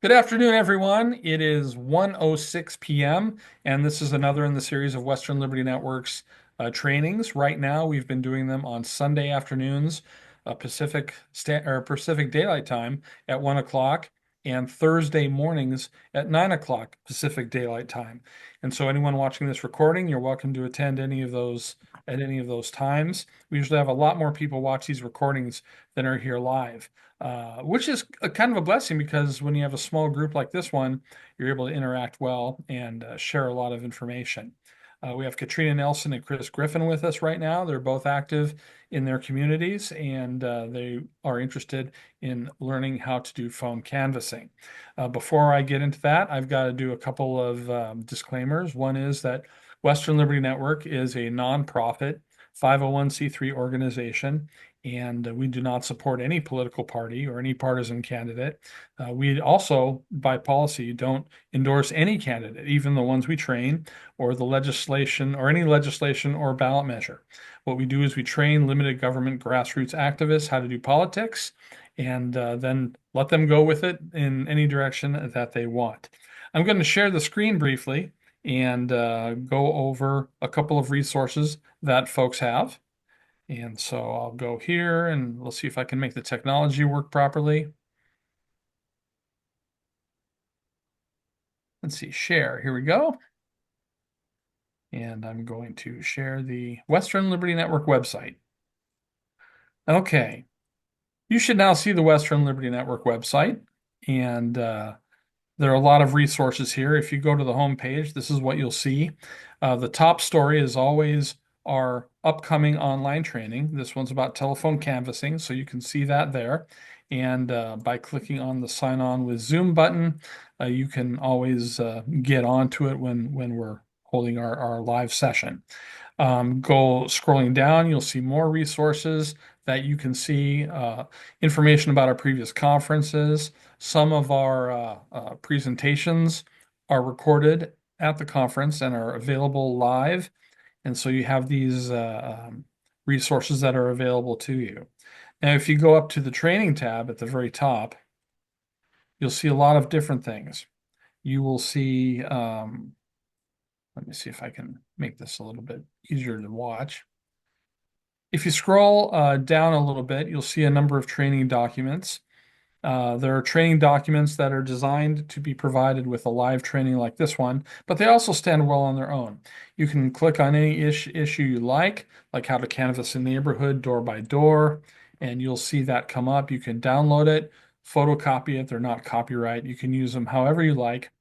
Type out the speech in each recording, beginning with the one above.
Good afternoon, everyone. It is 1:06 p.m., and this is another in the series of Western Liberty Network's trainings. Right now, we've been doing them on Sunday afternoons, Pacific Daylight Time at 1 o'clock, and Thursday mornings at 9 o'clock Pacific Daylight Time. And so, anyone watching this recording, you're welcome to attend any of those at any of those times. We usually have a lot more people watch these recordings than are here live. Which is kind of a blessing because when you have a small group like this one, you're able to interact well and share a lot of information. We have Katrina Nelson and Chris Griffin with us right now. They're both active in their communities and they are interested in learning how to do phone canvassing. Before I get into that, I've got to do a couple of disclaimers. One is that Western Liberty Network is a nonprofit 501c3 organization, and we do not support any political party or any partisan candidate. We also, by policy, don't endorse any candidate, even the ones we train, or the legislation, or any legislation or ballot measure. What we do is we train limited government grassroots activists how to do politics, and then let them go with it in any direction that they want. I'm going to share the screen briefly and go over a couple of resources that folks have. And so I'll go here and we'll see if I can make the technology work properly. Let's see, share. Here we go. And I'm going to share the Western Liberty Network website. Okay, you should now see the Western Liberty Network website. And there are a lot of resources here. If you go to the home page, this is what you'll see. The top story is always our upcoming online training. This one's about telephone canvassing, so you can see that there. And by clicking on the sign on with Zoom button, you can always get onto it when we're holding our live session. Go scrolling down, you'll see more resources that you can see, information about our previous conferences. Some of our presentations are recorded at the conference and are available live. And so you have these resources that are available to you. Now, if you go up to the training tab at the very top, you'll see a lot of different things. You will see, let me see if I can make this a little bit easier to watch. If you scroll down a little bit, you'll see a number of training documents. There are training documents that are designed to be provided with a live training like this one, but they also stand well on their own. You can click on any issue you like how to canvass a neighborhood door by door, and you'll see that come up. You can download it, photocopy it. They're not copyright. You can use them however you like.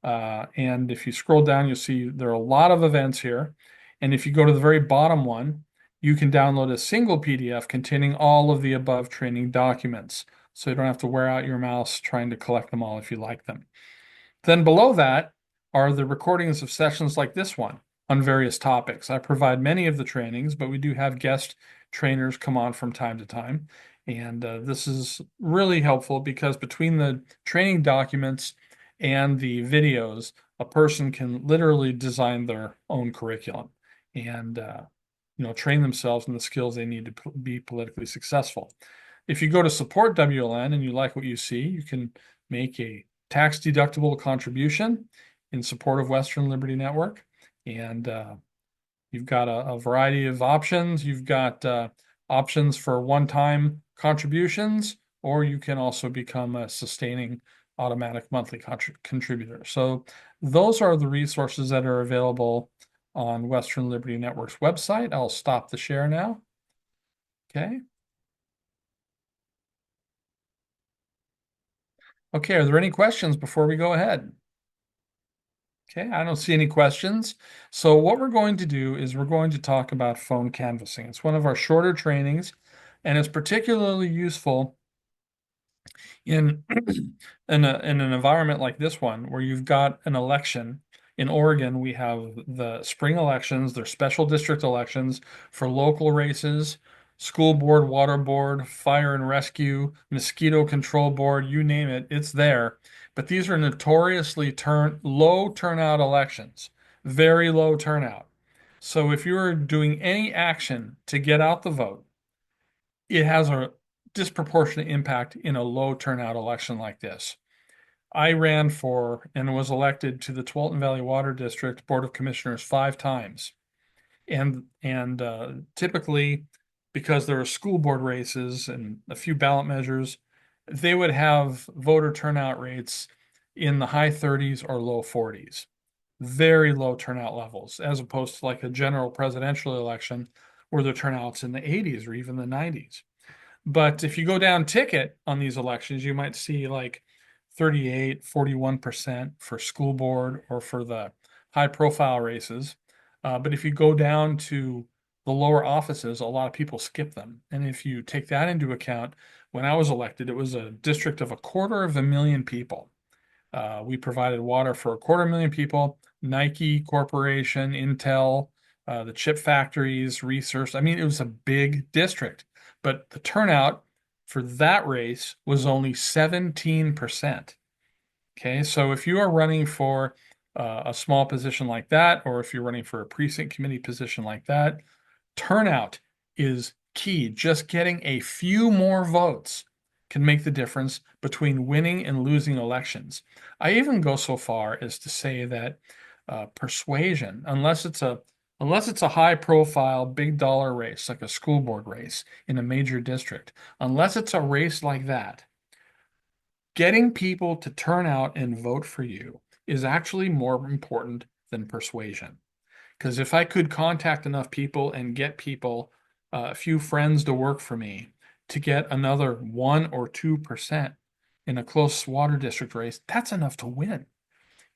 And if you scroll down, you'll see there are a lot of events here. And if you go to the very bottom one, you can download a single PDF containing all of the above training documents. So you don't have to wear out your mouse trying to collect them all if you like them. Then below that are the recordings of sessions like this one on various topics. I provide many of the trainings, but we do have guest trainers come on from time to time. And this is really helpful because between the training documents and the videos, a person can literally design their own curriculum and train themselves in the skills they need to be politically successful. If you go to support WLN and you like what you see, you can make a tax-deductible contribution in support of Western Liberty Network. And you've got a variety of options. You've got options for one-time contributions, or you can also become a sustaining automatic monthly contributor. So those are the resources that are available on Western Liberty Network's website. I'll stop the share now. Okay. Okay, are there any questions before we go ahead? Okay, I don't see any questions. So what we're going to do is we're going to talk about phone canvassing. It's one of our shorter trainings, and it's particularly useful in in an environment like this one where you've got an election. In Oregon, we have the spring elections, they're special district elections for local races, school board, water board, fire and rescue, mosquito control board, you name it, it's there. But these are notoriously low turnout elections, very low turnout. So if you're doing any action to get out the vote, it has a disproportionate impact in a low turnout election like this. I ran for and was elected to the Tualatin Valley Water District Board of Commissioners 5 times. And typically, because there are school board races and a few ballot measures, they would have voter turnout rates in the high 30s or low 40s. Very low turnout levels, as opposed to like a general presidential election where the turnout's in the 80s or even the 90s. But if you go down ticket on these elections, you might see like 38, 41% for school board or for the high profile races. But if you go down to the lower offices, a lot of people skip them. And if you take that into account, when I was elected, it was a district of 250,000 people. We provided water for 250,000 people, Nike Corporation, Intel, the chip factories, research. I mean, it was a big district, but the turnout for that race was only 17%. Okay, so if you are running for a small position like that, or if you're running for a precinct committee position like that, turnout is key. Just getting a few more votes can make the difference between winning and losing elections. I even go so far as to say that persuasion, unless it's a high profile, big dollar race like a school board race in a major district, unless it's a race like that, getting people to turn out and vote for you is actually more important than persuasion. Because if I could contact enough people and get people, a few friends to work for me to get another 1 or 2% in a close water district race, that's enough to win.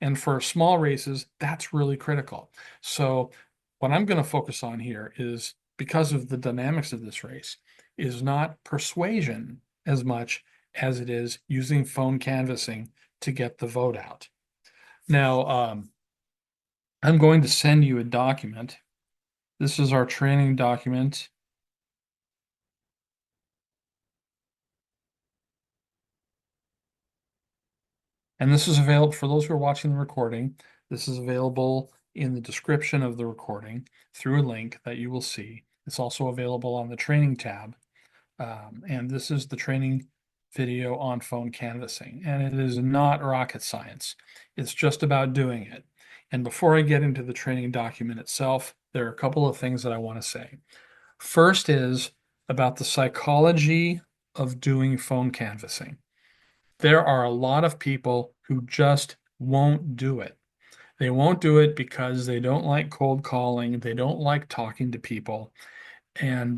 And for small races, that's really critical. So what I'm going to focus on here is, because of the dynamics of this race, is not persuasion as much as it is using phone canvassing to get the vote out. Now, I'm going to send you a document. This is our training document. And this is available for those who are watching the recording. This is available in the description of the recording through a link that you will see. It's also available on the training tab. And this is the training video on phone canvassing. And it is not rocket science. It's just about doing it. And before I get into the training document itself, there are a couple of things that I want to say. First is about the psychology of doing phone canvassing. There are a lot of people who just won't do it. They won't do it because they don't like cold calling, they don't like talking to people, and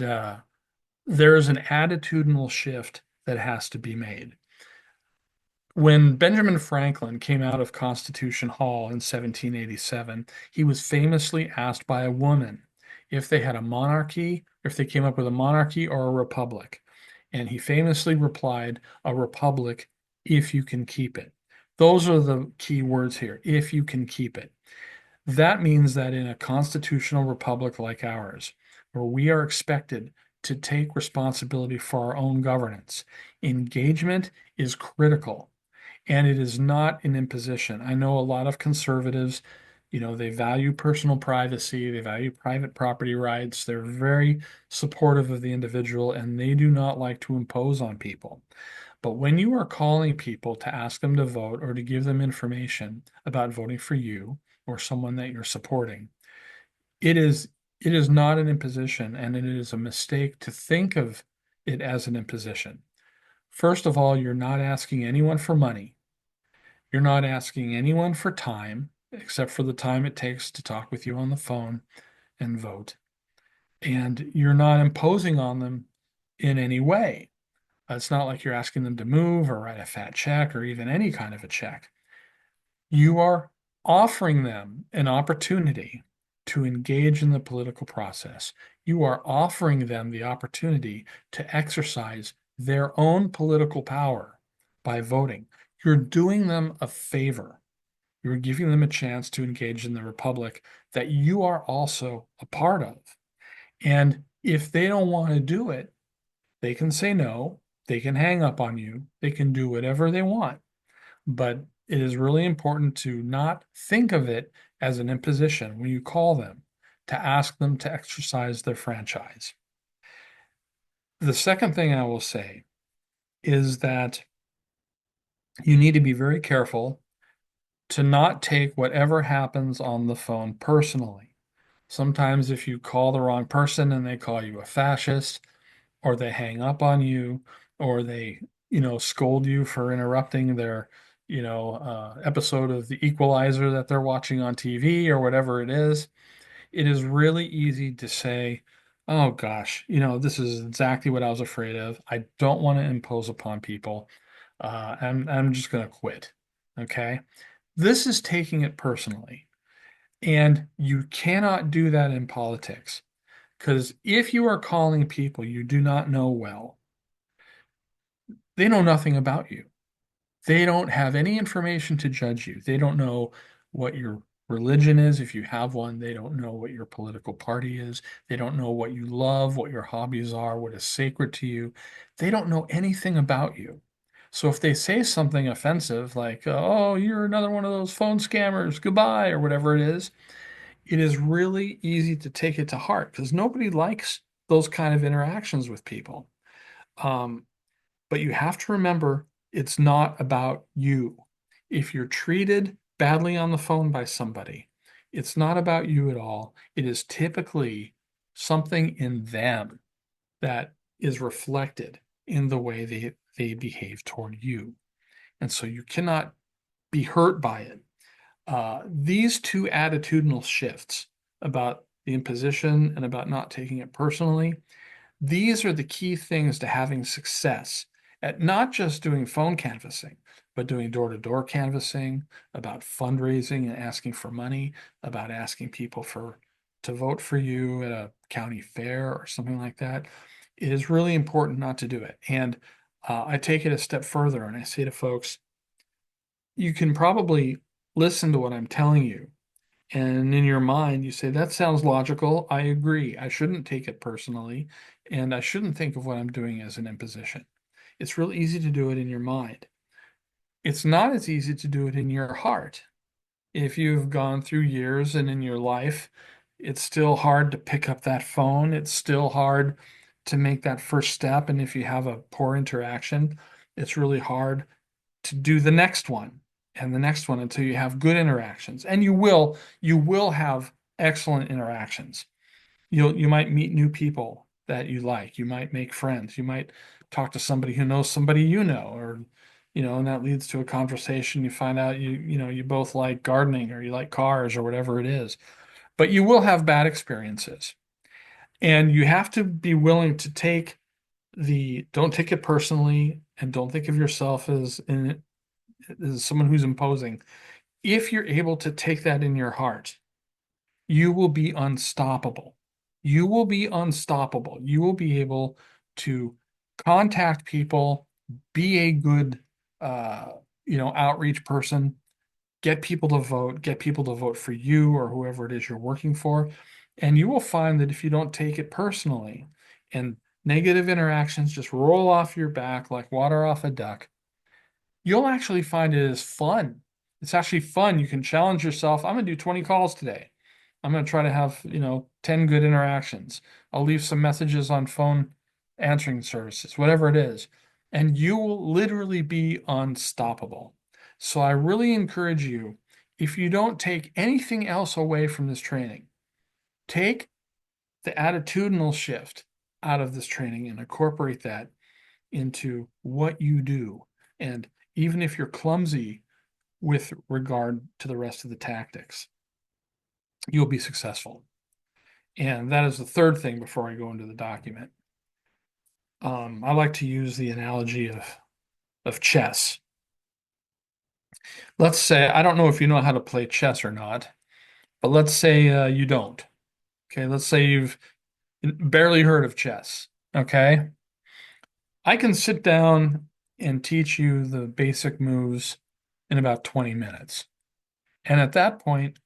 there's an attitudinal shift that has to be made. When Benjamin Franklin came out of Constitution Hall in 1787, he was famously asked by a woman if they had a monarchy, if they came up with a monarchy or a republic. And he famously replied, "A republic, if you can keep it." Those are the key words here, if you can keep it. That means that in a constitutional republic like ours, where we are expected to take responsibility for our own governance, engagement is critical. And it is not an imposition. I know a lot of conservatives, they value personal privacy, they value private property rights, they're very supportive of the individual, and they do not like to impose on people. But when you are calling people to ask them to vote or to give them information about voting for you or someone that you're supporting, it is it is not an imposition, and it is a mistake to think of it as an imposition. First of all, you're not asking anyone for money. You're not asking anyone for time, except for the time it takes to talk with you on the phone and vote. And you're not imposing on them in any way. It's not like you're asking them to move or write a fat check or even any kind of a check. You are offering them an opportunity to engage in the political process. You are offering them the opportunity to exercise their own political power by voting. You're doing them a favor. You're giving them a chance to engage in the republic that you are also a part of. And if they don't want to do it, they can say no, they can hang up on you, they can do whatever they want. But it is really important to not think of it as an imposition when you call them to ask them to exercise their franchise. The second thing I will say is that You need to be very careful to not take whatever happens on the phone personally. Sometimes if you call the wrong person and they call you a fascist, or they hang up on you, or they, scold you for interrupting their, episode of The Equalizer that they're watching on TV or whatever it is really easy to say, oh gosh, this is exactly what I was afraid of. I don't want to impose upon people. I'm just going to quit. Okay. This is taking it personally. And you cannot do that in politics. Because if you are calling people you do not know well, they know nothing about you. They don't have any information to judge you. They don't know what your religion is, if you have one. They don't know what your political party is. They don't know what you love, what your hobbies are, what is sacred to you. They don't know anything about you. So if they say something offensive like, oh, you're another one of those phone scammers, goodbye, or whatever it is really easy to take it to heart because nobody likes those kind of interactions with people. Um, but you have to remember it's not about you. If you're treated badly on the phone by somebody, it's not about you at all. It is typically something in them that is reflected in the way they behave toward you. And so you cannot be hurt by it. These two attitudinal shifts about the imposition and about not taking it personally, these are the key things to having success at not just doing phone canvassing, but doing door-to-door canvassing, about fundraising and asking for money, about asking people to vote for you at a county fair or something like that. It is really important not to do it. And I take it a step further and I say to folks, you can probably listen to what I'm telling you. And in your mind, you say, that sounds logical. I agree. I shouldn't take it personally. And I shouldn't think of what I'm doing as an imposition. It's real easy to do it in your mind. It's not as easy to do it in your heart. If you've gone through years and in your life, it's still hard to pick up that phone. It's still hard to make that first step. And if you have a poor interaction, it's really hard to do the next one and the next one until you have good interactions. And you will have excellent interactions. You might meet new people that you like. You might make friends. You might talk to somebody who knows somebody you know, or and that leads to a conversation. You find out you both like gardening or you like cars or whatever it is. But you will have bad experiences. And you have to be willing to don't take it personally and don't think of yourself as someone who's imposing. If you're able to take that in your heart, you will be unstoppable. You will be unstoppable. You will be able to contact people, be a good, outreach person, get people to vote for you or whoever it is you're working for. And you will find that if you don't take it personally and negative interactions just roll off your back like water off a duck, you'll actually find it is fun. It's actually fun. You can challenge yourself. I'm going to do 20 calls today. I'm going to try to have, 10 good interactions. I'll leave some messages on phone answering services, whatever it is. And you will literally be unstoppable. So I really encourage you, if you don't take anything else away from this training, take the attitudinal shift out of this training and incorporate that into what you do. And even if you're clumsy with regard to the rest of the tactics, you'll be successful. And that is the third thing before I go into the document. I like to use the analogy of chess. Let's say, I don't know if you know how to play chess or not, but let's say you don't. Okay, let's say you've barely heard of chess. Okay, I can sit down and teach you the basic moves in about 20 minutes. And at that point,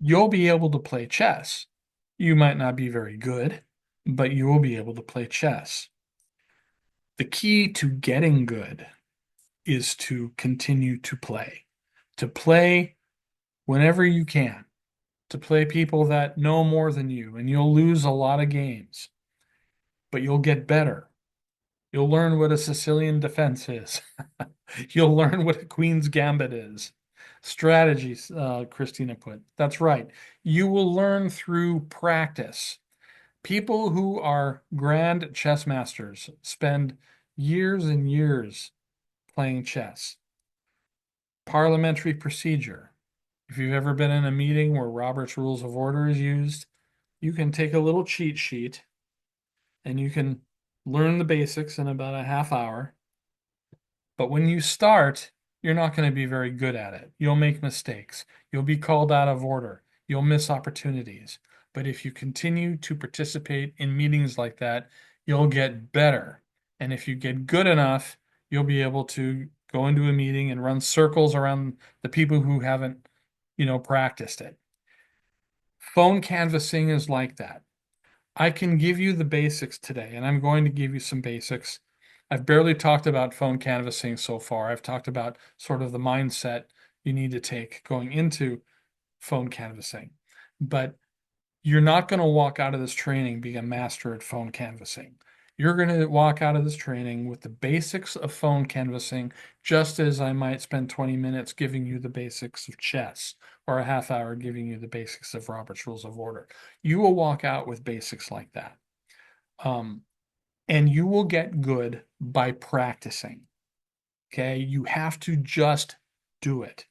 you'll be able to play chess. You might not be very good, but you will be able to play chess. The key to getting good is to continue to play whenever you can, to play people that know more than you, and you'll lose a lot of games, but you'll get better. You'll learn what a Sicilian defense is. You'll learn what a queen's gambit is. Strategies, Christina put. That's right. You will learn through practice. People who are grand chess masters spend years and years playing chess. Parliamentary procedure. If you've ever been in a meeting where Robert's Rules of Order is used, you can take a little cheat sheet and you can learn the basics in about a half hour. But when you start, you're not going to be very good at it. You'll make mistakes. You'll be called out of order. You'll miss opportunities. But if you continue to participate in meetings like that, you'll get better. And if you get good enough, you'll be able to go into a meeting and run circles around the people who haven't, practiced it. Phone canvassing is like that. I can give you the basics today, and I'm going to give you some basics. I've barely talked about phone canvassing so far. I've talked about sort of the mindset you need to take going into phone canvassing. But you're not going to walk out of this training being a master at phone canvassing. You're going to walk out of this training with the basics of phone canvassing, just as I might spend 20 minutes giving you the basics of chess or a half hour giving you the basics of Robert's Rules of Order. You will walk out with basics like that. Um, and you will get good by practicing. Okay. You have to just do it.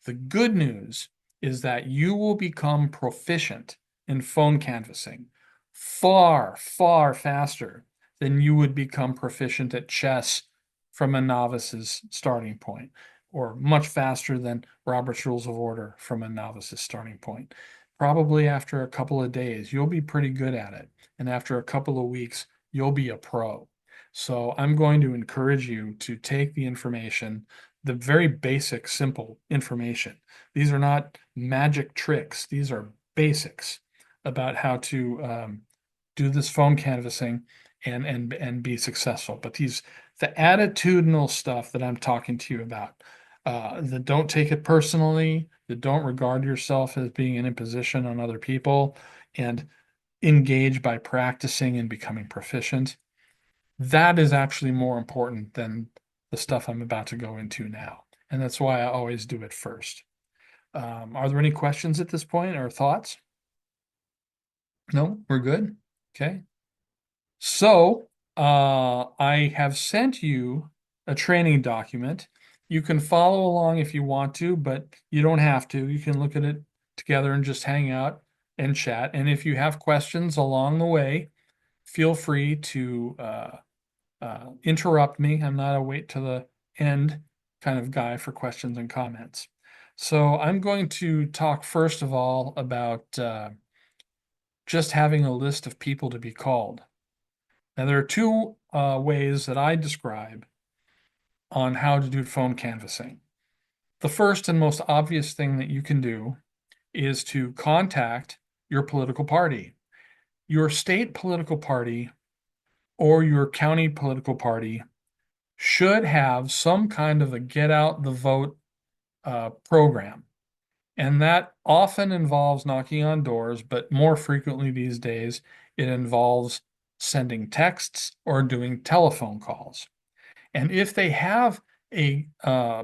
The good news is that you will become proficient in phone canvassing far, far faster than you would become proficient at chess from a novice's starting point, or much faster than Robert's Rules of Order from a novice's starting point. Probably after a couple of days, you'll be pretty good at it. And after a couple of weeks, you'll be a pro. So I'm going to encourage you to take the information, the very basic, simple information. These are not magic tricks. These are basics about how to do this phone canvassing and be successful. But the attitudinal stuff that I'm talking to you about, that don't take it personally, that don't regard yourself as being an imposition on other people, and engage by practicing and becoming proficient. That is actually more important than the stuff I'm about to go into now. And that's why I always do it first. Are there any questions at this point or thoughts? No, we're good. Okay. So I have sent you a training document. You can follow along if you want to, but you don't have to. You can look at it together and just hang out and chat. And if you have questions along the way, feel free to interrupt me. I'm not a wait to the end kind of guy for questions and comments. So I'm going to talk first of all about just having a list of people to be called. Now, there are two ways that I describe on how to do phone canvassing. The first and most obvious thing that you can do is to contact your political party. Your state political party or your county political party should have some kind of a get out the vote program. And that often involves knocking on doors, but more frequently these days, it involves sending texts or doing telephone calls. And if they have a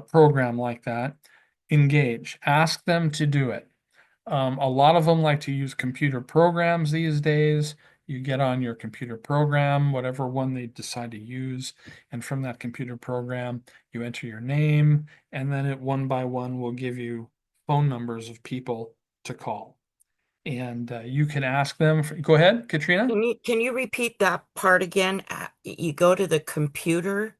program like that, engage, ask them to do it. A lot of them like to use computer programs these days. You get on your computer program, whatever one they decide to use, and from that computer program, you enter your name, and then it one by one will give you phone numbers of people to call. And you can ask them. Go ahead, Katrina. Can you repeat that part again? You go to the computer?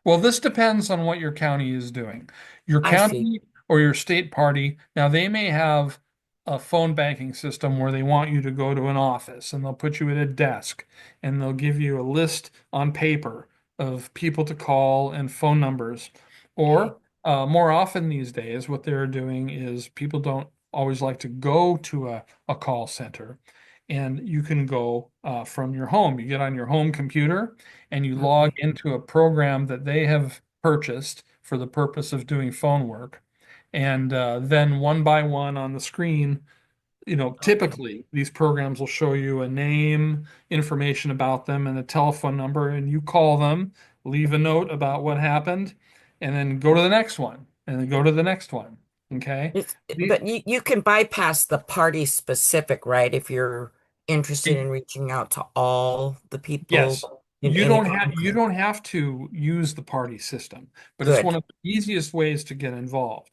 Well, this depends on what your county is doing. Your I see. county or your state party, now they may have a phone banking system where they want you to go to an office and they'll put you at a desk and they'll give you a list on paper of people to call and phone numbers. Okay. Or more often these days, what they're doing is people don't always like to go to a call center. And you can go from your home. You get on your home computer and you log Okay. into a program that they have purchased for the purpose of doing phone work. And then one by one on the screen, Okay. typically these programs will show you a name, information about them, and a telephone number, and you call them, leave a note about what happened, and then go to the next one, and then go to the next one. Okay. But you can bypass the party specific, right? If you're interested in reaching out to all the Yes, people in any kind. you don't have to use the party system, but it's one Good. of the easiest ways to get involved.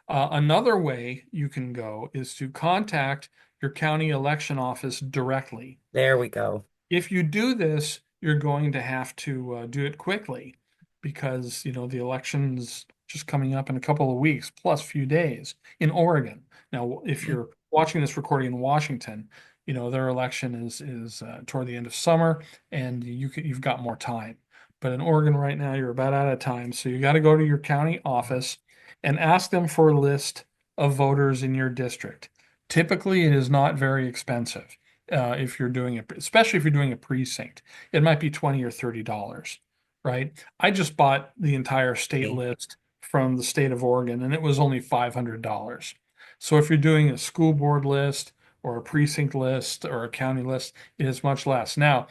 Another way you can go is to contact your county election office directly. There we go. If you do this, you're going to have to do it quickly because, the election's just coming up in a couple of weeks, plus few days in Oregon. Now, if you're watching this recording in Washington, their election is toward the end of summer, and you've got more time. But in Oregon right now, you're about out of time, so you got to go to your county office and ask them for a list of voters in your district. Typically, it is not very expensive if you're doing it, especially if you're doing a precinct. It might be 20 or $30, right? I just bought the entire state Okay. list from the state of Oregon, and it was only $500. So if you're doing a school board list or a precinct list or a county list, it is much less. Now,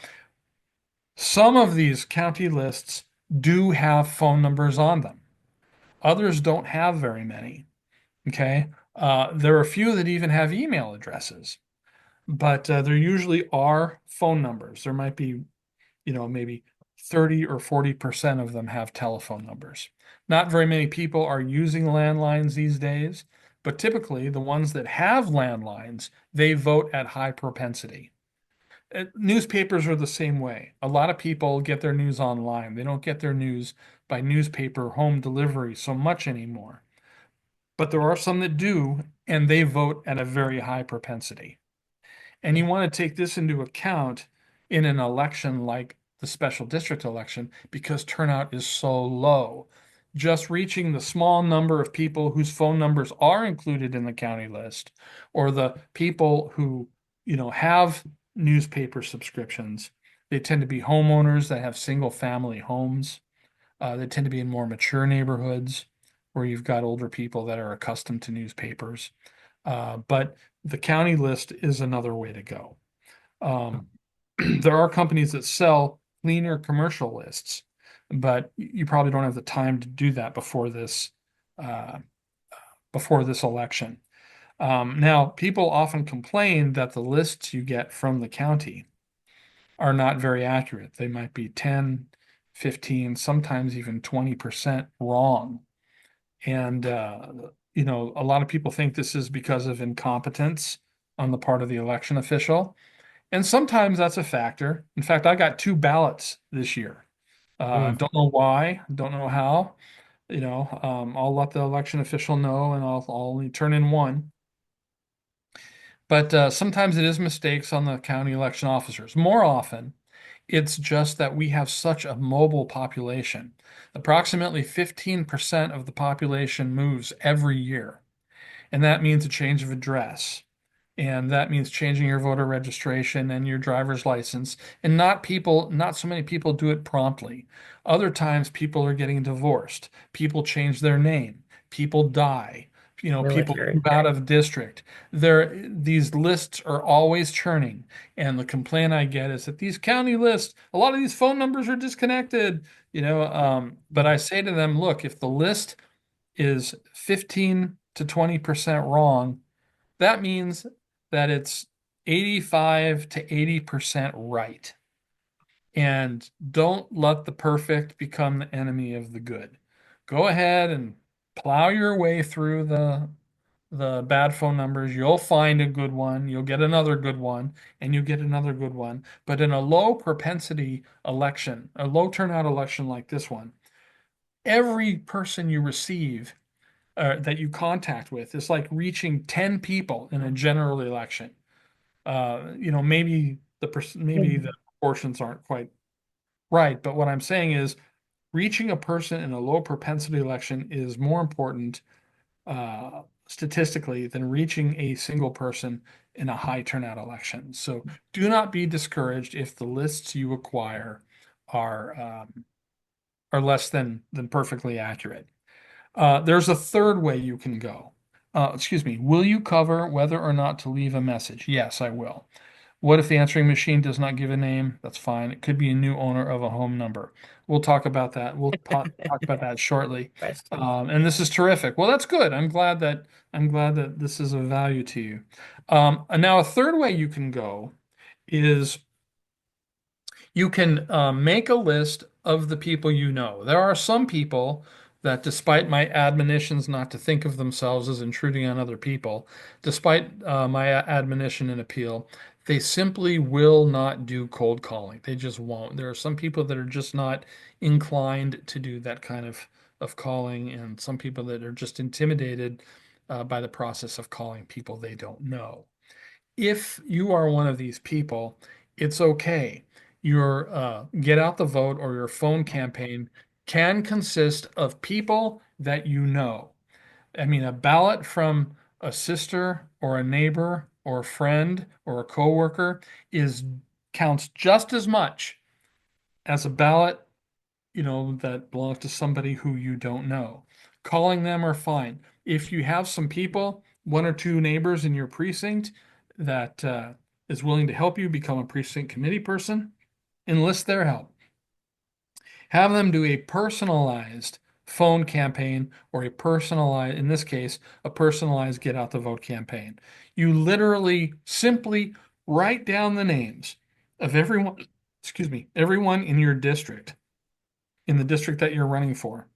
some of these county lists do have phone numbers on them. Others don't have very many. Okay. There are a few that even have email addresses, but there usually are phone numbers. There might be, maybe 30 or 40% of them have telephone numbers. Not very many people are using landlines these days, but typically the ones that have landlines, they vote at high propensity. Newspapers are the same way. A lot of people get their news online. They don't get their news by newspaper home delivery so much anymore. But there are some that do, and they vote at a very high propensity. And you want to take this into account in an election like the special district election because turnout is so low. Just reaching the small number of people whose phone numbers are included in the county list, or the people who, have newspaper subscriptions. They tend to be homeowners that have single family homes. They tend to be in more mature neighborhoods where you've got older people that are accustomed to newspapers. But the county list is another way to go. Um, there are companies that sell cleaner commercial lists, but you probably don't have the time to do that uh, before this election. Now, people often complain that the lists you get from the county are not very accurate. They might be 10, 15, sometimes even 20% wrong. And, a lot of people think this is because of incompetence on the part of the election official. And sometimes that's a factor. In fact, I got two ballots this year. Mm. Don't know why, don't know how. I'll let the election official know and I'll only turn in one. But sometimes it is mistakes on the county election officers. More often, it's just that we have such a mobile population. Approximately 15% of the population moves every year. And that means a change of address. And that means changing your voter registration and your driver's license. And not so many people do it promptly. Other times people are getting divorced. People change their name. People die. People Military. move out of district. These lists are always churning. And the complaint I get is that these county lists, a lot of these phone numbers are disconnected, but I say to them, look, if the list is 15 to 20% wrong, that means that it's 85 to 80% right. And don't let the perfect become the enemy of the good. Go ahead and plow your way through the bad phone numbers. You'll find a good one, you'll get another good one, and you get another good one. But in a low propensity election, a low turnout election like this one, every person you receive that you contact with is like reaching 10 people in a general election. Maybe the proportions aren't quite right, but what I'm saying is reaching a person in a low propensity election is more important statistically than reaching a single person in a high turnout election. So do not be discouraged if the lists you acquire are are less than perfectly accurate. There's a third way you can go. Excuse me. Will you cover whether or not to leave a message? Yes, I will. What if the answering machine does not give a name? That's fine. It could be a new owner of a home number. We'll talk about that. We'll talk about that shortly. Questions. And this is terrific. Well, that's good. I'm glad that this is of value to you. And now a third way you can go is you can make a list of the people you know. There are some people that, despite my admonitions not to think of themselves as intruding on other people, despite my admonition and appeal, they simply will not do cold calling. They just won't. There are some people that are just not inclined to do that kind of calling, and some people that are just intimidated by the process of calling people they don't know. If you are one of these people, it's okay. Your get out the vote or your phone campaign can consist of people that you know. I mean, a ballot from a sister or a neighbor or a friend or a coworker is counts just as much as a ballot, that belongs to somebody who you don't know. Calling them are fine. If you have some people, one or two neighbors in your precinct that is willing to help you become a precinct committee person, enlist their help. Have them do a personalized phone campaign or a personalized, in this case, a personalized get out the vote campaign. You literally simply write down the names of everyone in your district, in the district that you're running for.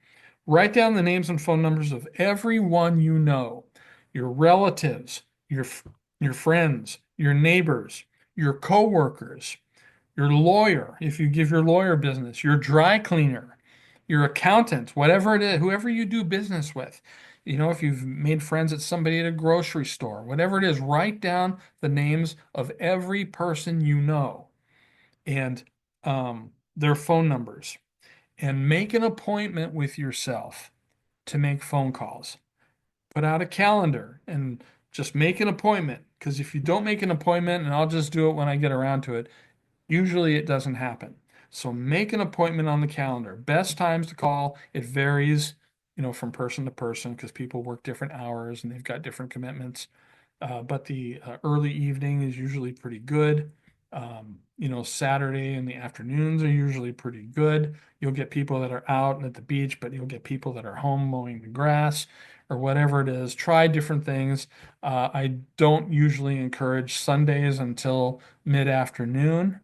Write down the names and phone numbers of everyone you know, your relatives, your friends, your neighbors, your coworkers, your lawyer, if you give your lawyer business, your dry cleaner, your accountant, whatever it is, whoever you do business with. If you've made friends at somebody at a grocery store, whatever it is, write down the names of every person you know and their phone numbers and make an appointment with yourself to make phone calls. Put out a calendar and just make an appointment. Because if you don't make an appointment, and I'll just do it when I get around to it, usually it doesn't happen. So make an appointment on the calendar. Best times to call, it varies, from person to person because people work different hours and they've got different commitments. But the early evening is usually pretty good. Saturday and the afternoons are usually pretty good. You'll get people that are out and at the beach, but you'll get people that are home mowing the grass or whatever it is. Try different things. I don't usually encourage Sundays until mid-afternoon,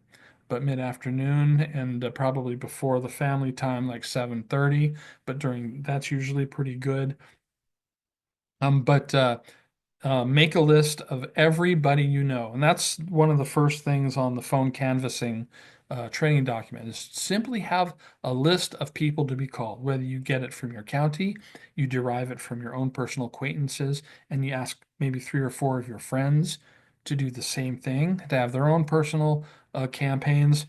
but mid-afternoon and probably before the family time, like 7:30. But that's usually pretty good. But make a list of everybody you know. And that's one of the first things on the phone canvassing training document is simply have a list of people to be called, whether you get it from your county, you derive it from your own personal acquaintances, and you ask maybe three or four of your friends to do the same thing, to have their own personal campaigns,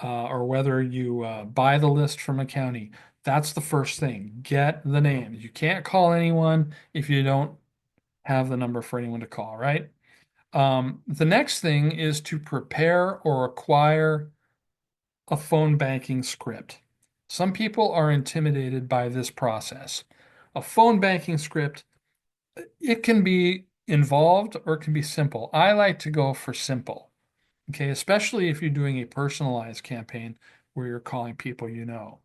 or whether you buy the list from a county. That's the first thing. Get the names. You can't call anyone if you don't have the number for anyone to call, right? The next thing is to prepare or acquire a phone banking script. Some people are intimidated by this process. A phone banking script, it can be involved or it can be simple. I like to go for simple, okay, especially if you're doing a personalized campaign where you're calling people you know.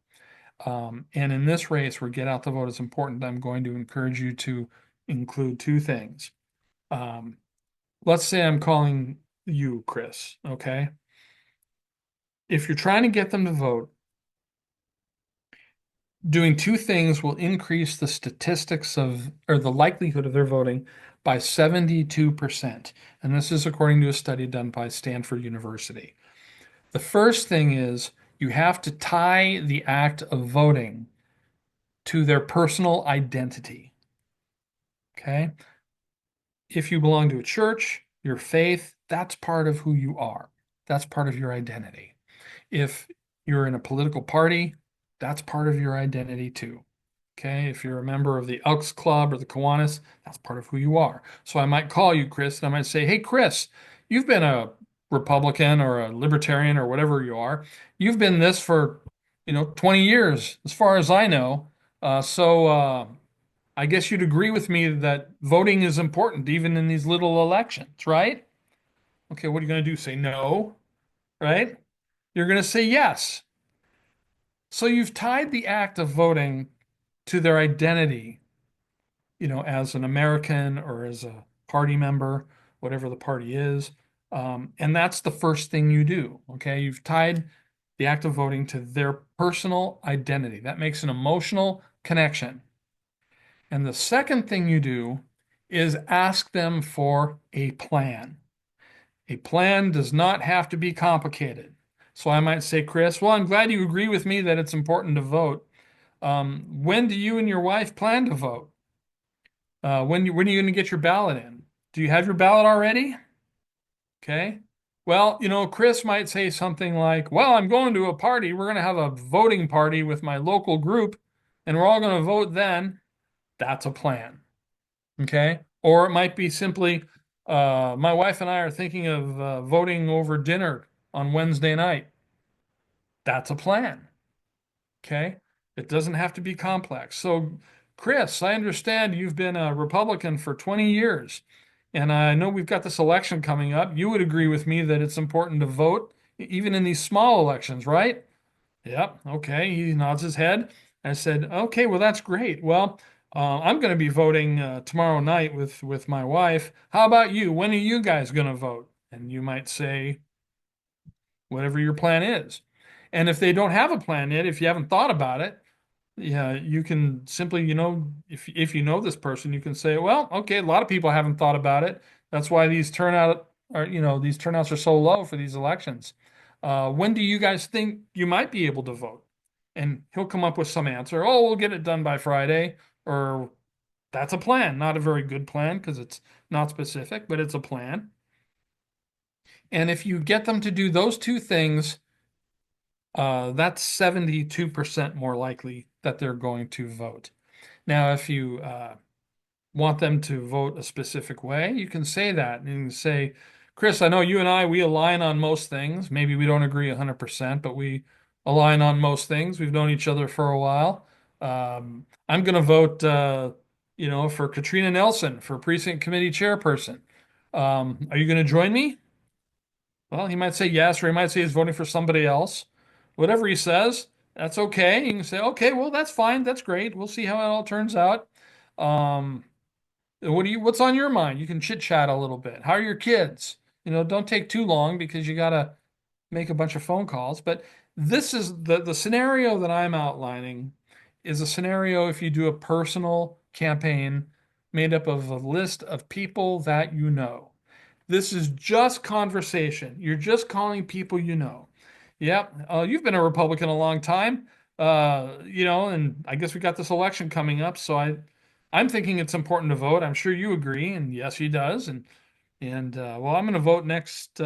And in this race where get out the vote is important, I'm going to encourage you to include two things. Um, let's say I'm calling you, Chris, okay? If you're trying to get them to vote, doing two things will increase the statistics of, or the likelihood of their voting by 72%. And this is according to a study done by Stanford University. The first thing is you have to tie the act of voting to their personal identity, okay? If you belong to a church, your faith, that's part of who you are. That's part of your identity. If you're in a political party, that's part of your identity too. Okay, if you're a member of the Elks Club or the Kiwanis, that's part of who you are. So I might call you, Chris, and I might say, hey, Chris, you've been a Republican or a Libertarian or whatever you are. You've been this for, 20 years, as far as I know. So I guess you'd agree with me that voting is important, even in these little elections, right? Okay, what are you going to do? Say no, right? You're going to say yes. So you've tied the act of voting to their identity, as an American or as a party member, whatever the party is. And that's the first thing you do. Okay. You've tied the act of voting to their personal identity. That makes an emotional connection. And the second thing you do is ask them for a plan. A plan does not have to be complicated. So I might say, Chris, well, I'm glad you agree with me that it's important to vote. When do you and your wife plan to vote? When are you going to get your ballot in? Do you have your ballot already? Okay. Well, Chris might say something like, well, I'm going to a party. We're going to have a voting party with my local group, and we're all going to vote then. That's a plan. Okay. Or it might be simply, my wife and I are thinking of voting over dinner on Wednesday night. That's a plan. Okay. It doesn't have to be complex. So, Chris, I understand you've been a Republican for 20 years, and I know we've got this election coming up. You would agree with me that it's important to vote, even in these small elections, right? Yep. Okay. He nods his head. I said, okay, well, that's great. Well, I'm going to be voting tomorrow night with my wife. How about you? When are you guys going to vote? And you might say, whatever your plan is. And if they don't have a plan yet, if you haven't thought about it, yeah, you can simply, if you know this person, you can say, well, okay, a lot of people haven't thought about it. That's why these turnouts are so low for these elections. When do you guys think you might be able to vote? And he'll come up with some answer. Oh, we'll get it done by Friday, or that's a plan. Not a very good plan because it's not specific, but it's a plan. And if you get them to do those two things, that's 72% more likely that they're going to vote. Now, if you want them to vote a specific way, you can say that and you can say, Chris, I know you and I, we align on most things. Maybe we don't agree 100%, but we align on most things. We've known each other for a while. I'm going to vote, for Katrina Nelson for precinct committee chairperson. Are you going to join me? Well, he might say yes, or he might say he's voting for somebody else. Whatever he says, that's okay. You can say, okay, well, that's fine. That's great. We'll see how it all turns out. Um, what's on your mind? You can chit chat a little bit. How are your kids? Don't take too long because you got to make a bunch of phone calls. But this is the scenario that I'm outlining is a scenario if you do a personal campaign made up of a list of people that you know. This is just conversation. You're just calling people you know. Yep. You've been a Republican a long time. And I guess we got this election coming up, so I'm thinking it's important to vote. I'm sure you agree, and yes, he does. And well, I'm going to vote next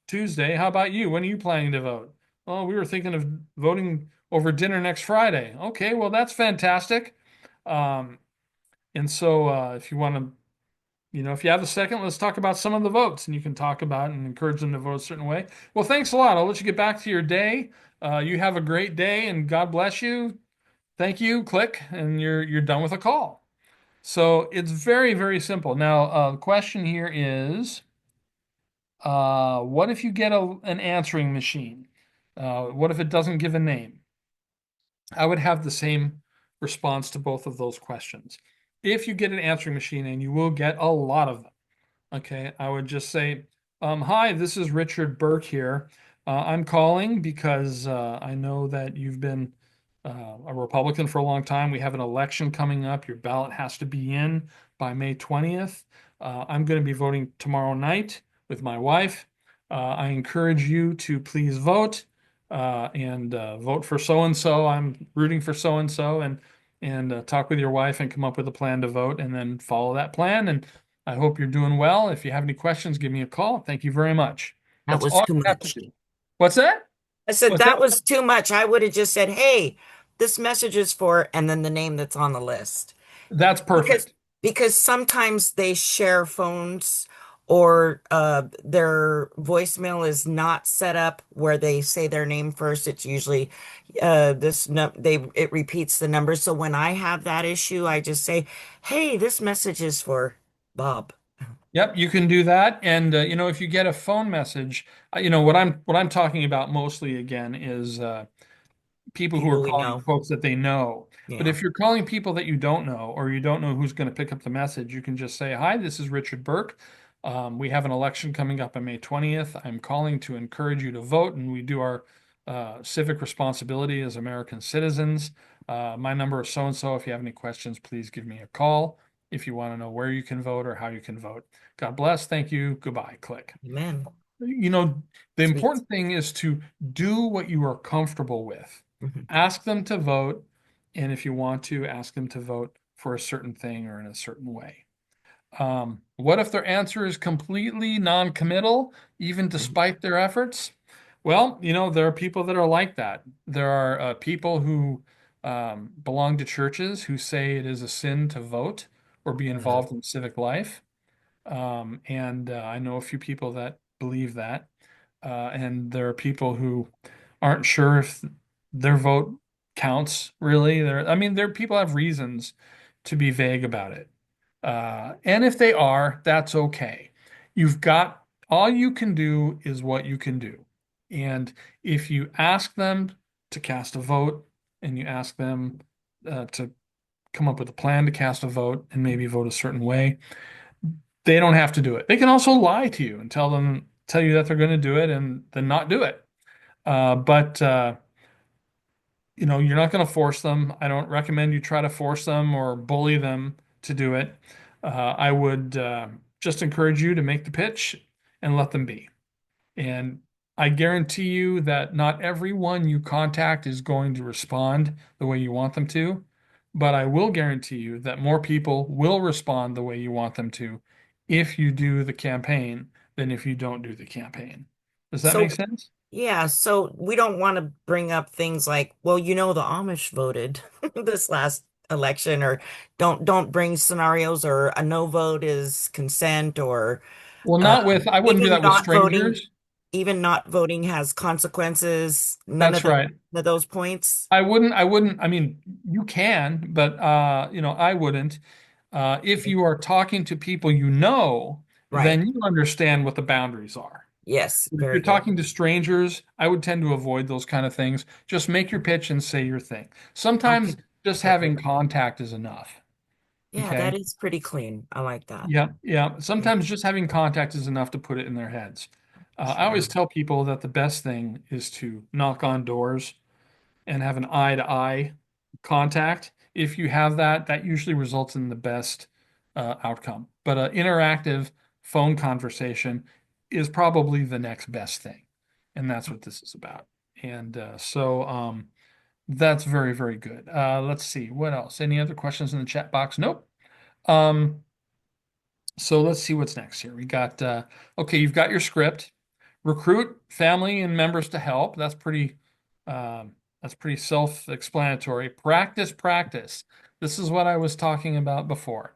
Tuesday. How about you? When are you planning to vote? Well, we were thinking of voting over dinner next Friday. Okay, well, that's fantastic. Um, and so if you want to if you have a second, let's talk about some of the votes, and you can talk about and encourage them to vote a certain way. Well, thanks a lot. I'll let you get back to your day. You have a great day, and God bless you. Thank you. Click, and you're done with a call. So it's very, very simple. Now, the question here is, what if you get an answering machine? What if it doesn't give a name? I would have the same response to both of those questions. If you get an answering machine, and you will get a lot of them. Okay, I would just say, hi, this is Richard Burke here. I'm calling because I know that you've been a Republican for a long time. We have an election coming up. Your ballot has to be in by May 20th. I'm going to be voting tomorrow night with my wife. I encourage you to please vote and vote for so and so. I'm rooting for so and so, and talk with your wife and come up with a plan to vote, and then follow that plan. And I hope you're doing well. If you have any questions, give me a call. Thank you very much. That That's was all too you have to much. do. What's that? I said What's that? that was too much. I would have just said, "Hey, this message is for," and then the name that's on the list. That's Because perfect. sometimes they share phones or their voicemail is not set up where they say their name first. It's usually this no they it repeats the number. So when I have that issue, I just say, "Hey, this message is for Bob." Yep, you can do that. And if you get a phone message, what I'm talking about mostly again is people who are People we calling know. folks that they know. But Yeah. if you're calling people that you don't know, or you don't know who's going to pick up the message, you can just say, "Hi, this is Richard Burke. We have an election coming up on May 20th. I'm calling to encourage you to vote, and we do our civic responsibility as American citizens. My number is so and so. If you have any questions, please give me a call. If you want to know where you can vote or how you can vote. God bless. Thank you. Goodbye. Click." Amen. You know, the Sweet. important thing is to do what you are comfortable with. Mhm. Ask them to vote, and if you want to, ask them to vote for a certain thing or in a certain way. What if their answer is completely non-committal, even Mhm. despite their efforts? Well, there are people that are like that. There are people who belong to churches who say it is a sin to vote or be Mhm. involved in civic life. And I know a few people that believe that. And there are people who aren't sure if their vote counts really. I mean, people have reasons to be vague about it. And if they are, that's okay. All you can do is what you can do. And if you ask them to cast a vote and you ask them to come up with a plan to cast a vote and maybe vote a certain way, they don't have to do it. They can also lie to you and tell you that they're going to do it and then not do it. But you're not going to force them. I don't recommend you try to force them or bully them to do it. I would just encourage you to make the pitch and let them be. And I guarantee you that not everyone you contact is going to respond the way you want them to, but I will guarantee you that more people will respond the way you want them to if you do the campaign than if you don't do the campaign. Does that make So, sense? yeah, so we don't want to bring up things like, well, the Amish voted this last election, or don't bring scenarios, or a no vote is consent, or Well, uh, I wouldn't do even that with not voting, strangers. even not voting has consequences. That's right. None of those points. I mean, you can, but I wouldn't. If Okay. you are talking to people you know, Right. then you understand what the boundaries are. Yes, But if very you're good. talking to strangers, I would tend to avoid those kind of things. Just make your pitch and say your thing. Okay, Sometimes just having perfect. contact is enough. Yeah, that Okay. is pretty clean. I like that. Yeah. Yeah. Okay. Sometimes just having contact is enough to put it in their heads. I always Sure. tell people that the best thing is to knock on doors and have an eye-to-eye contact. If you have that, that usually results in the best outcome. But an interactive phone conversation is probably the next best thing. And that's what this is about. And that's very, very good. Let's see, what else? Any other questions in the chat box? Nope. Um, so let's see what's next here. We got, okay, you've got your script. Recruit family and members to help. That's pretty self-explanatory. Practice, practice. This is what I was talking about before.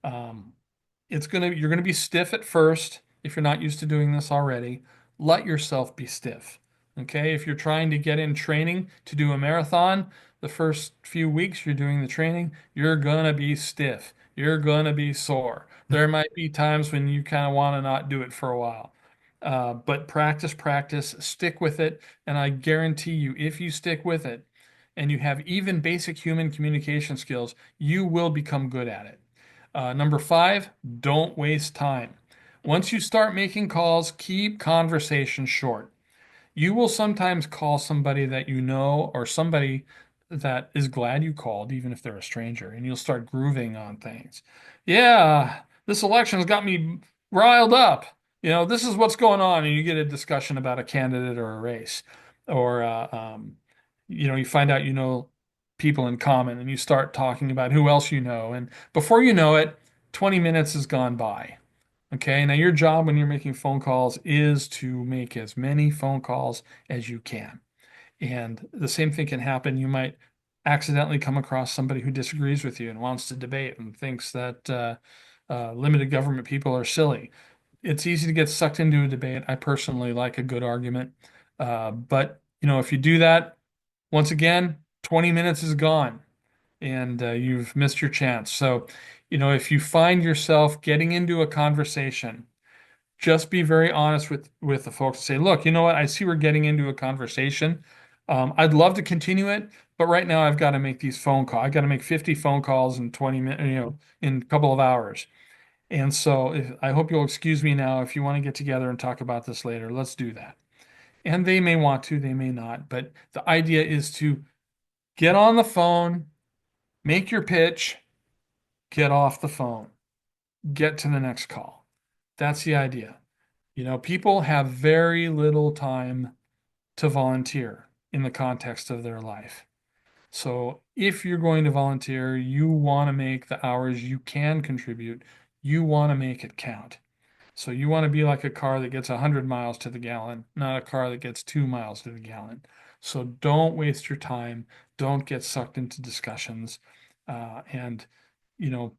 Um, you're gonna be stiff at first if you're not used to doing this already. Let yourself be stiff. Okay, if you're trying to get in training to do a marathon, the first few weeks you're doing the training, you're gonna be stiff. You're gonna be sore. There might be times when you kind of want to not do it for a while. But practice, practice, stick with it, and I guarantee you, if you stick with it and you have even basic human communication skills, you will become good at it. Number five, don't waste time. Once you start making calls, keep conversations short. You will sometimes call somebody that you know or somebody that is glad you called, even if they're a stranger, and you'll start grooving on things. Yeah, this election's got me riled up. This is what's going on, and you get a discussion about a candidate or a race, or you find out people in common, and you start talking about who else you know, and before you know it, 20 minutes has gone by. Okay, now your job when you're making phone calls is to make as many phone calls as you can. And the same thing can happen. You might accidentally come across somebody who disagrees with you and wants to debate and thinks that limited government people are silly. It's easy to get sucked into a debate. I personally like a good argument. But if you do that, once again, 20 minutes is gone. and you've missed your chance. So, if you find yourself getting into a conversation, just be very honest with the folks. Say, look, you know what? I see we're getting into a conversation. I'd love to continue it, but right now I've got to make these phone calls. I got to make 50 phone calls in 20 minutes, in a couple of hours. And so I hope you'll excuse me now. If you want to get together and talk about this later, let's do that. And they may want to, they may not, but the idea is to get on the phone, make your pitch, get off the phone, get to the next call. That's the idea. People have very little time to volunteer in the context of their life. So if you're going to volunteer, you want to make the hours you can contribute, you want to make it count. So you want to be like a car that gets 100 miles to the gallon, not a car that gets 2 miles to the gallon. So don't waste your time. Don't get sucked into discussions. And,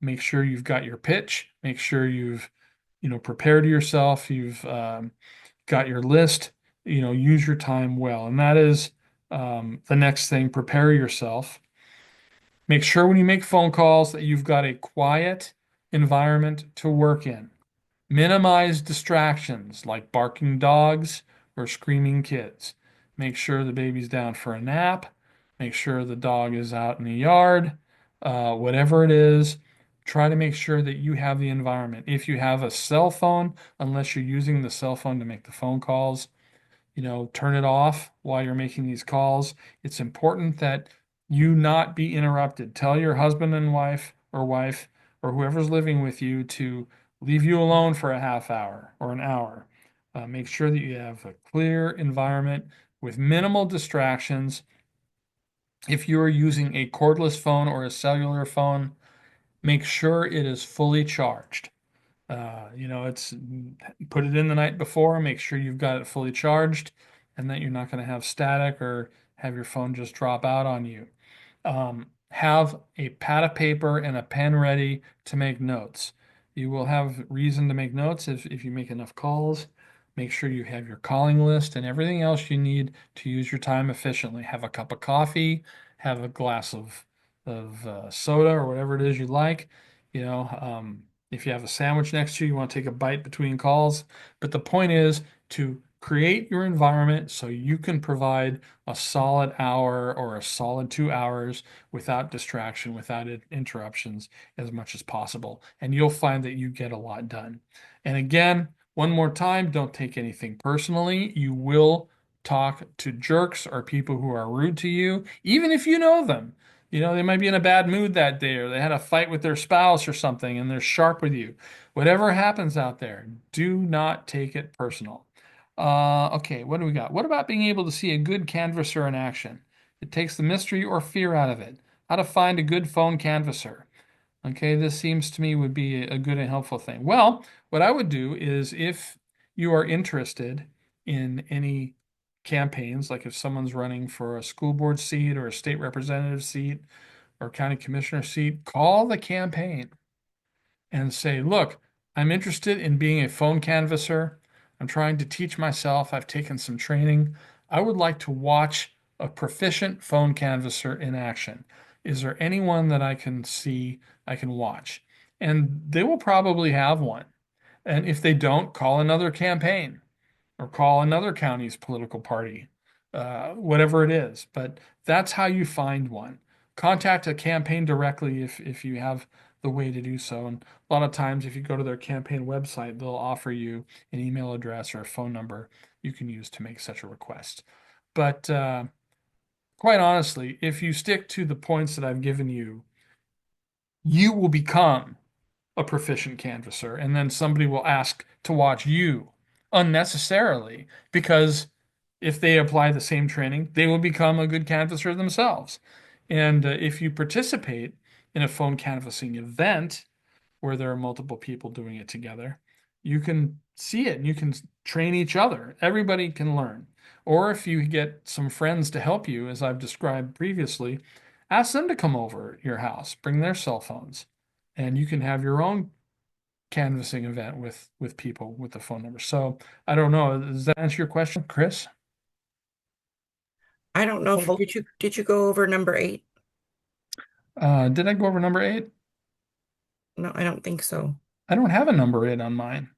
make sure you've got your pitch. Make sure you've, prepared yourself. You've got your list. Use your time well. And that is the next thing. Prepare yourself. Make sure when you make phone calls that you've got a quiet environment to work in. Minimize distractions like barking dogs or screaming kids. Make sure the baby's down for a nap. Make sure the dog is out in the yard. Whatever it is, try to make sure that you have the environment. If you have a cell phone, unless you're using the cell phone to make the phone calls, turn it off while you're making these calls. It's important that you not be interrupted. Tell your husband and wife or whoever's living with you to leave you alone for a half hour or an hour. Make sure that you have a clear environment with minimal distractions. If you are using a cordless phone or a cellular phone, make sure it is fully charged. It's put it in the night before, make sure you've got it fully charged and that you're not going to have static or have your phone just drop out on you. Have a pad of paper and a pen ready to make notes. You will have reason to make notes if you make enough calls. Make sure you have your calling list and everything else you need to use your time efficiently. Have a cup of coffee, have a glass of soda or whatever it is you like. If you have a sandwich next to you, you want to take a bite between calls. But the point is to create your environment so you can provide a solid hour or a solid 2 hours without distraction, without interruptions as much as possible. And you'll find that you get a lot done. And again, one more time, don't take anything personally. You will talk to jerks or people who are rude to you, even if you know them. They might be in a bad mood that day, or they had a fight with their spouse or something, and they're sharp with you. Whatever happens out there, do not take it personal. Okay, what do we got? What about being able to see a good canvasser in action? It takes the mystery or fear out of it. How to find a good phone canvasser. Okay, this seems to me would be a good and helpful thing. Well, what I would do is if you are interested in any campaigns, like if someone's running for a school board seat or a state representative seat or county commissioner seat, call the campaign and say, look, I'm interested in being a phone canvasser. I'm trying to teach myself. I've taken some training. I would like to watch a proficient phone canvasser in action. Is there anyone that I can see, I can watch? And they will probably have one. And if they don't, call another campaign or call another county's political party, whatever it is. But that's how you find one. Contact a campaign directly if you have the way to do so. And a lot of times, if you go to their campaign website, they'll offer you an email address or a phone number you can use to make such a request. But quite honestly, if you stick to the points that I've given you, you will become a proficient canvasser, and then somebody will ask to watch you unnecessarily because if they apply the same training, they will become a good canvasser themselves. And if you participate in a phone canvassing event where there are multiple people doing it together, you can see it and you can train each other. Everybody can learn. Or if you get some friends to help you, as I've described previously, ask them to come over at your house, bring their cell phones, and you can have your own canvassing event with people with the phone number. So I don't know. Does that answer your question, Chris? I don't know if Well, did you go over number 8? Did I go over number 8? No, I don't think so. I don't have a number 8 on mine.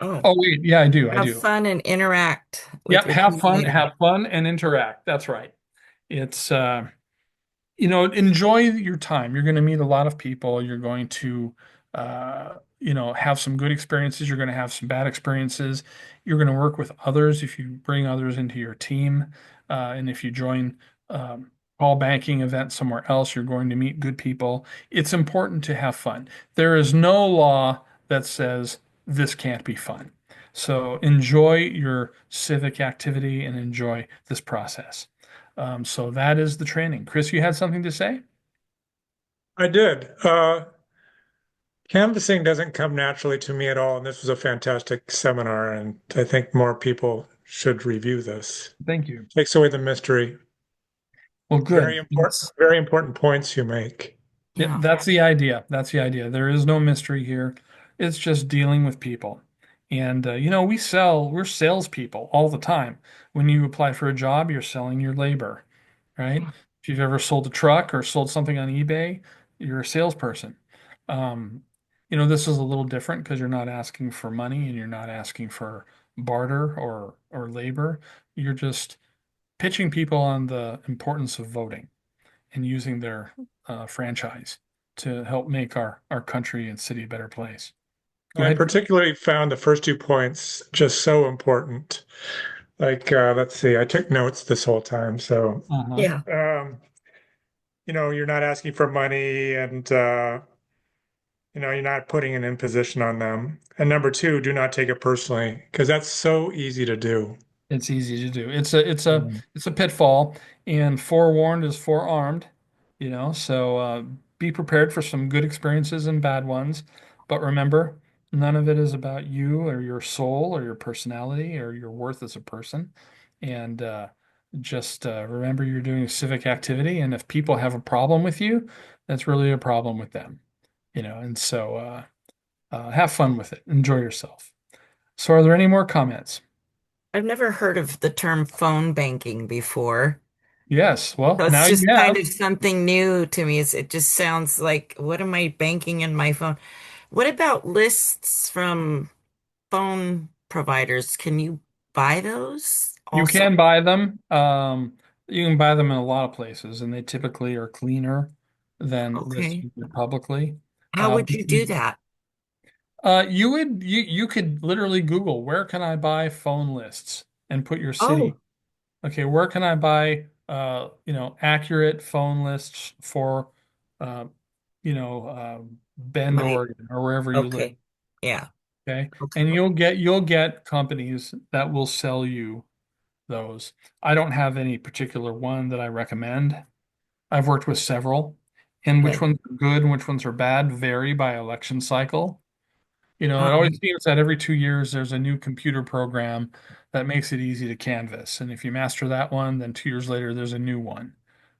Oh, Oh, wait. Yeah, I do. I have do. fun and interact with Yep. your team leader. Have fun and interact. That's right. It's, enjoy your time. You're going to meet a lot of people. You're going to, have some good experiences. You're going to have some bad experiences. You're going to work with others if you bring others into your team. And if you join call banking event somewhere else, you're going to meet good people. It's important to have fun. There is no law that says this can't be fun. So enjoy your civic activity and enjoy this process. So that is the training. Chris, you had something to say? I did. Canvassing doesn't come naturally to me at all, and this was a fantastic seminar, and I think more people should review this. Thank you. Takes away the mystery. Well, good. It's Very important points you make. Yeah, Yeah. that's the idea. That's the idea. There is no mystery here. It's just dealing with people. And we're salespeople all the time. When you apply for a job, you're selling your labor, right? If you've ever sold a truck or sold something on eBay, you're a salesperson. Um, this is a little different because you're not asking for money and you're not asking for barter or labor. You're just pitching people on the importance of voting and using their franchise to help make our country and city a better place. Go I ahead. particularly found the first 2 points just so important. Like, let's see, I took notes this whole time. So, Uh-huh. Yeah. you're not asking for money and, you're not putting an imposition on them. And number two, do not take it personally because that's so easy to do. It's easy to do. It's a Mm. it's a pitfall, and forewarned is forearmed, so be prepared for some good experiences and bad ones. But remember, none of it is about you or your soul or your personality or your worth as a person. And just remember you're doing civic activity, and if people have a problem with you, that's really a problem with them, and so have fun with it. Enjoy yourself. So, are there any more comments? I've never heard of the term phone banking before. Yes. Well, So now it's you just kind have. of something new to me. It just sounds like, what am I banking in my phone? What about lists from phone providers? Can you buy those You also? can buy them. You can buy them in a lot of places, and they typically are cleaner than lists Okay. you get publicly. How would But you do that? you could literally Google where can I buy phone lists and put your city. Oh, Okay, where can I buy accurate phone lists for uh, Bend, my, Oregon, or wherever you live. okay. Yeah. Okay, Okay. and you'll get companies that will sell you those. I don't have any particular one that I recommend. I've worked with several, and which Okay. ones are good and which ones are bad vary by election cycle. It Um, always seems that every 2 years there's a new computer program that makes it easy to canvass. And if you master that one, then 2 years later there's a new one,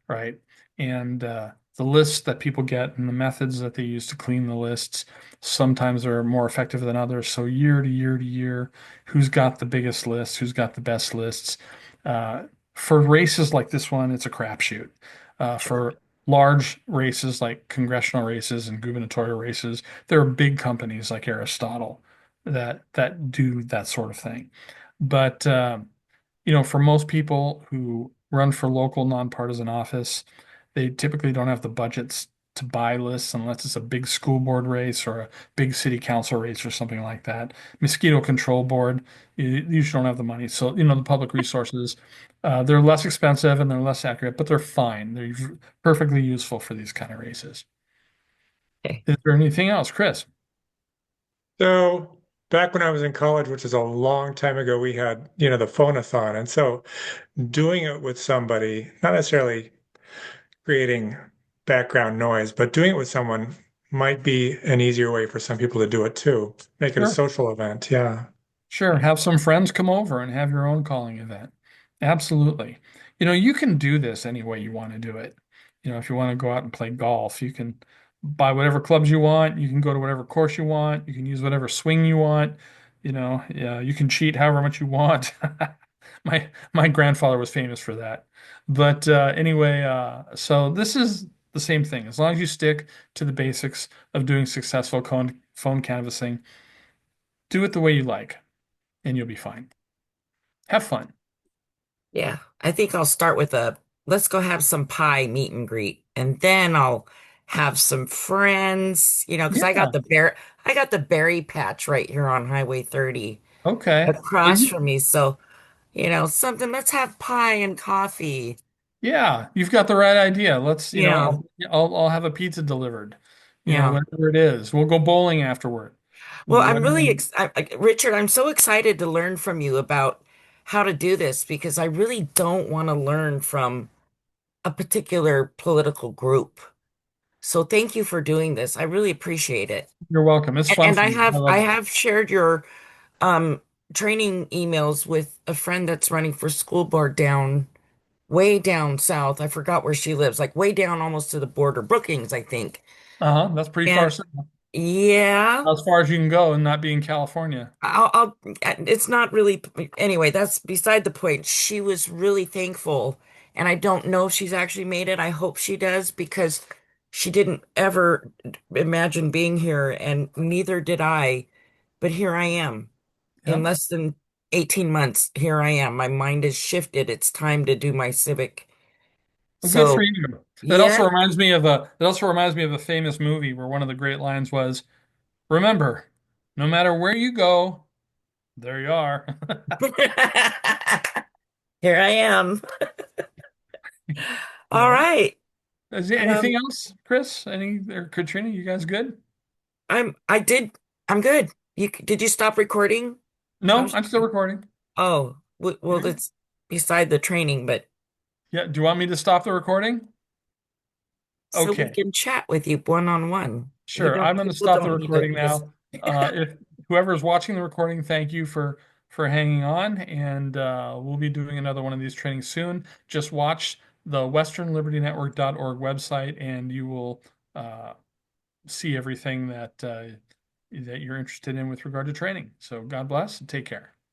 right? And the lists that people get and the methods that they use to clean the lists sometimes are more effective than others. So year to year to year, who's got the biggest lists, who's got the best lists? Uh, for races like this one, it's a crapshoot. sure. For large races like congressional races and gubernatorial races, there are big companies like Aristotle that do that sort of thing. But for most people who run for local nonpartisan office, they typically don't have the budgets to buy lists unless it's a big school board race or a big city council race or something like that. Mosquito control board, you usually don't have the money. So, the public resources, they're less expensive and they're less accurate, but they're fine. They're perfectly useful for these kind of races. Okay. Is there anything else, Chris? So back when I was in college, which is a long time ago, we had, the phone-a-thon. And so doing it with somebody, not necessarily creating background noise, but doing it with someone might be an easier way for some people to do it too. Make it a Sure. social event. Yeah. Sure, have some friends come over and have your own calling event. Absolutely. You can do this any way you want to do it. If you want to go out and play golf, you can buy whatever clubs you want. You can go to whatever course you want. You can use whatever swing you want. Yeah, you can cheat however much you want. My grandfather was famous for that. But anyway, so this is the same thing. As long as you stick to the basics of doing successful phone canvassing, do it the way you like, and you'll be fine. Have fun. Yeah, I think I'll start with a let's go have some pie meet and greet, and then I'll have some friends, because Yeah. I got the berry patch right here on Highway 30 Okay. Well, across from me. So, something, let's have pie and coffee. yeah, you've got the right idea. Let's, Yeah, I'll have a pizza delivered, yeah. whatever it is. We'll go bowling afterward. Well, Whatever. Richard, I'm so excited to learn from you about how to do this because I really don't want to learn from a particular political group. So thank you for doing this. I really appreciate it. You're welcome. It's fun And for me. I I love it. have shared your um training emails with a friend that's running for school board down way down south. I forgot where she lives, like way down almost to the border, Brookings, I think. Uh-huh. That's pretty far, And yeah, as far as you can go and not be in California. it's not really, anyway, that's beside the point. She was really thankful, and I don't know if she's actually made it. I hope she does because she didn't ever imagine being here, and neither did I. But here I am. In Yep. less than 18 months, here I am. My mind has shifted. It's time to do my civic. Well, good for So, you. yeah. It also reminds me of a famous movie where one of the great lines was, "Remember, no matter where you go, there you are." Here I am. All So, right. is there anything Um, else, Chris? Any or Katrina? You guys good? I did, I'm good. Did you stop recording? No, I'm still recording. Oh, well, Yeah. that's beside the training, but Yeah. Do you want me to stop the recording? so we Okay. can chat with you one on one. Sure. I'm going to People stop the don't need to recording just. now. If whoever's watching the recording, thank you for hanging on, and we'll be doing another one of these trainings soon. Just watch the westernlibertynetwork.org website, and you will uh, see everything that you're interested in with regard to training. So God bless and take care.